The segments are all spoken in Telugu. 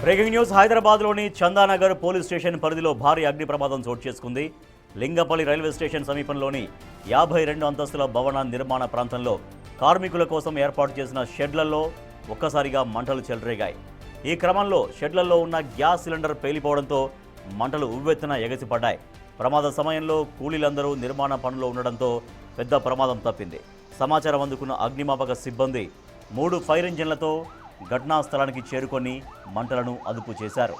బ్రేకింగ్ న్యూస్ హైదరాబాద్లోని చందానగర్ పోలీస్ స్టేషన్ పరిధిలో భారీ అగ్ని ప్రమాదం చోటు చేసుకుంది. లింగపల్లి రైల్వే స్టేషన్ సమీపంలోని 52 అంతస్తుల భవన నిర్మాణ ప్రాంతంలో కార్మికుల కోసం ఏర్పాటు చేసిన షెడ్లలో ఒక్కసారిగా మంటలు చెలరేగాయి. ఈ క్రమంలో షెడ్లలో ఉన్న గ్యాస్ సిలిండర్ పేలిపోవడంతో మంటలు ఉవ్వెత్తున ఎగసిపడ్డాయి. ప్రమాద సమయంలో కూలీలందరూ నిర్మాణ పనుల్లో ఉండడంతో పెద్ద ప్రమాదం తప్పింది. సమాచారం అందుకున్న అగ్నిమాపక సిబ్బంది 3 ఫైర్ ఇంజిన్లతో ఘటనా స్థలానికి చేరుకొని మంటలను అదుపు చేశారు.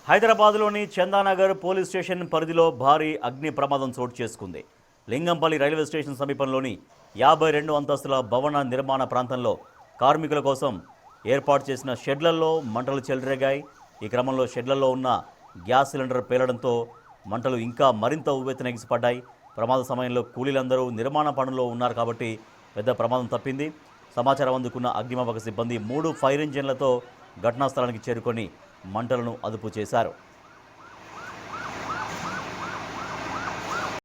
హైదరాబాద్లోని చందానగర్ పోలీస్ స్టేషన్ పరిధిలో భారీ అగ్ని ప్రమాదం చోటు చేసుకుంది. లింగంపల్లి రైల్వే స్టేషన్ సమీపంలోని 52 అంతస్తుల భవన నిర్మాణ ప్రాంతంలో కార్మికుల కోసం ఏర్పాటు చేసిన షెడ్లలో మంటలు చెలరేగాయి. ఈ క్రమంలో షెడ్లలో ఉన్న గ్యాస్ సిలిండర్ పేలడంతో మంటలు ఇంకా మరింత ఉవ్వెత్తున ఎగిసిపడ్డాయి. ప్రమాద సమయంలో కూలీలందరూ నిర్మాణ పనుల్లో ఉన్నారు కాబట్టి పెద్ద ప్రమాదం తప్పింది. సమాచారం అందుకున్న అగ్నిమాపక సిబ్బంది 3 ఫైర్ ఇంజిన్లతో ఘటనా స్థలానికి చేరుకొని మంటలను అదుపు చేశారు.